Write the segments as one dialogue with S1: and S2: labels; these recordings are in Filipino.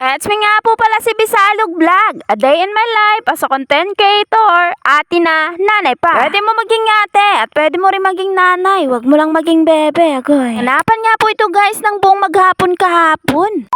S1: It's me nga po pala si Bisalog Vlog. A day in my life as a content creator. Ate na, nanay pa. Pwede mo maging ate at pwede mo rin maging nanay. Huwag mo lang maging bebe, agoy. Hanapan nga po ito guys ng buong maghapon kahapon.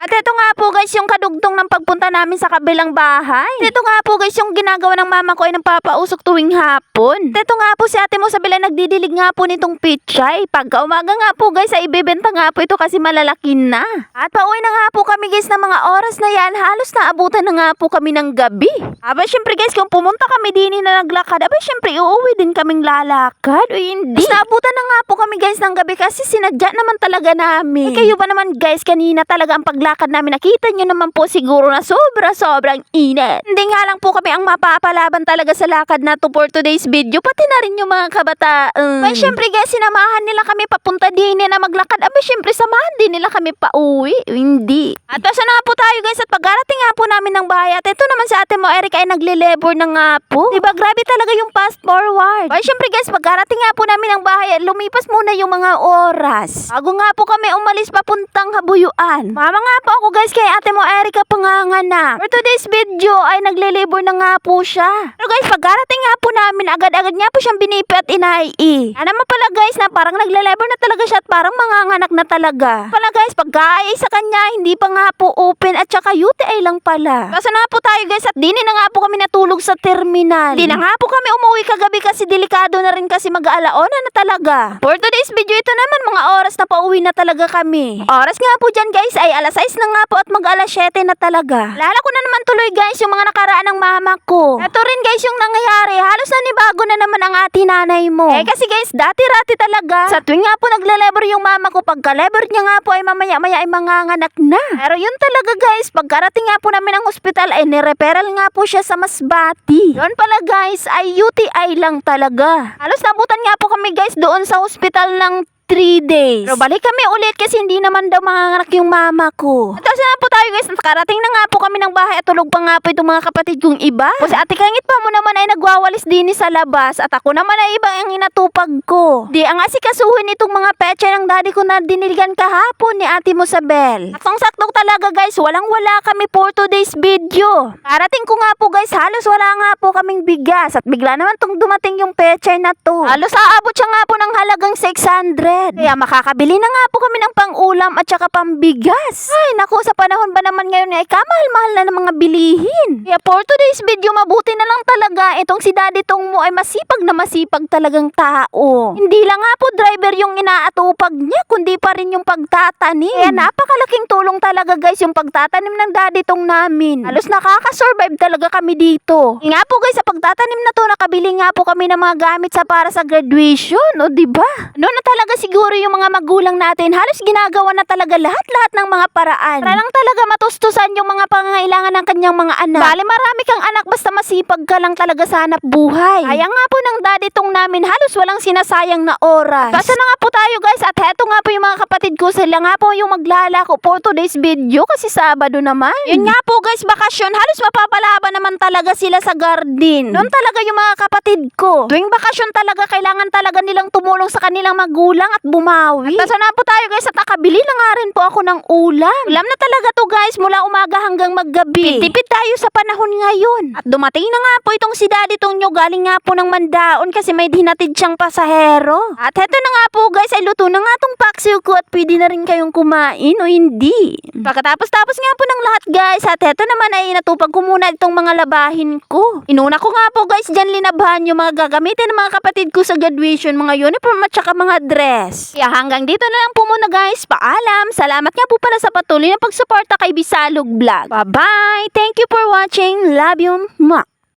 S1: At ito nga po guys yung kadugtong ng pagpunta namin sa kabilang bahay. At ito nga po guys yung ginagawa ng mama ko ay nagpapausok tuwing hapon. At ito nga po si ate mo sa bila nagdidilig nga po nitong pichay. Pagka umaga nga po guys ay ibebenta nga po ito kasi malalaki na. At pauwi na nga po kami guys ng mga oras na yan. Halos naabutan na nga po kami ng gabi. Aba syempre guys kung pumunta kami din na naglakad, aba syempre uuwi din kaming lalakad. O hindi. Tapos naabutan na nga po kami guys ng gabi kasi sinadya naman talaga namin. Kayo ba naman guys kanina talaga ang paglakad namin, nakita nyo naman po siguro na sobrang init. Hindi nga lang po kami ang mapapalaban talaga sa lakad na to for today's video, pati na rin yung mga kabataan. But syempre guys, sinamahan nila kami papunta din na maglakad. Aba syempre samahan din nila kami pa uwi. Hindi. At basta na nga po tayo guys at pag-arating nga po namin ng bahay. At ito naman si ate mo Eric ay nagle-labor na nga po. Diba grabe talaga yung fast forward. But syempre guys, pag-arating nga po namin ng bahay at lumipas muna yung mga oras. Bago nga po kami umalis papuntang Habuyuan. Mama nga po ako guys kay ate mo Erica panganganak. For today's video ay nagle-labor na nga po siya. Pero guys, pagkarating nga po namin, agad-agad nga po siyang binipi at inai. Ano naman pala guys na parang nagle-labor na talaga siya at parang manganganak na talaga. Pala guys, pagkaay sa kanya, hindi pa nga po open at saka UTI lang pala. Basta na po tayo guys at dini na nga po kami natulog sa terminal. Di na nga po kami umuwi kagabi kasi delikado na rin kasi mag-aalaona na talaga. For today's video, ito naman mga oras na pauwi na talaga kami. Oras nga po dyan guys ay alas 6 na nga po at mag-alas 7 na talaga. Lala ko na naman tuloy guys yung mga nakaraan ng mama ko. Ito rin guys yung nangyayari. Halos nanibago na naman ang ate nanay mo. Kasi guys, dati-rati talaga. Sa tuwing nga po nagle-labor yung mama ko, pagka-labor niya nga po ay mamaya-maya ay manganganak na. Pero yun talaga guys, pagkarating nga po namin ang hospital ay nireferral nga po siya sa Masbati. Yun pala guys ay UTI lang talaga. Halos nabutan nga po kami guys doon sa hospital ng 3 days. Pero balik kami ulit kasi hindi naman daw manganganak yung mama ko. At kasi na po tayo guys, nakarating na nga po kami ng bahay at tulog pa nga po itong mga kapatid kong iba. O si ate Kangit pa mo naman ay nagwawalis din sa labas at ako naman ay iba ang inatupag ko. Di ang asikasuhin itong mga pecha ng daddy ko na diniligan kahapon ni ate mo sa Bel. At sakto talaga guys, walang-wala kami for today's video. Karating ko nga po guys, halos wala nga po kaming bigas at bigla naman tong dumating yung pecha na to. Halos aabot siya nga po ng halagang 600. Kaya makakabili na nga po kami ng pang-ulam at saka pambigas. Ay naku, sa panahon ba naman ngayon ay kamahal-mahal na ng mga bilihin. Kaya for today's video, mabuti na lang talaga itong si Daddy Tong mo ay masipag na masipag talagang tao. Hindi lang nga po driver yung inaatupag niya, kundi pa rin yung pagtatanim. Kaya napakalaking tulong talaga guys yung pagtatanim ng Daddy Tong namin. Halos nakaka-survive talaga kami dito. Nga po guys, sa pagtatanim na to, nakabili nga po kami ng mga gamit sa para sa graduation. O diba? Ano na talaga siguro yung mga magulang natin, halos ginagawa na talaga lahat-lahat ng mga paraan. Para lang talaga matustusan yung mga pangangailangan ng kanyang mga anak. Bale marami kang anak basta masipag ka lang talaga sa hanap buhay. Kaya nga po ng Daddy Tong namin, halos walang sinasayang na oras. Basta na nga po tayo guys at heto nga po yung mga kapatid ko, sila nga po yung maglalako for today's video kasi Sabado naman. Yun nga po guys, bakasyon, halos mapapalaban naman talaga sila sa garden. Doon talaga yung mga kapatid ko. Tuwing bakasyon talaga, kailangan talaga nilang tumulong sa kanilang magulang at bumawi. At basta na po tayo guys at nakabili na nga rin po ako ng ulam. Ulam na talaga to guys mula umaga hanggang maggabi. Tipid tayo sa panahon ngayon. At dumating na nga po itong si Daddy Tong nyo, galing nga po ng Mandaon kasi may dinatid siyang pasahero. At heto na nga po guys, ay luto na nga tong paksiw ko at pwede na rin kayong kumain o hindi. Pagkatapos nga po ng lahat guys, at heto naman ay natupag ko muna itong mga labahin ko. Inuna ko nga po guys dyan linabhan yung mga gagamitin ng mga kapatid ko sa graduation, mga uniform at saka mga dress. Kaya hanggang dito na lang po muna guys. Paalam. Salamat nga po pala sa patuloy na pagsuporta kay Bisalog Vlog. Bye-bye. Thank you for watching. Love you. Mwah.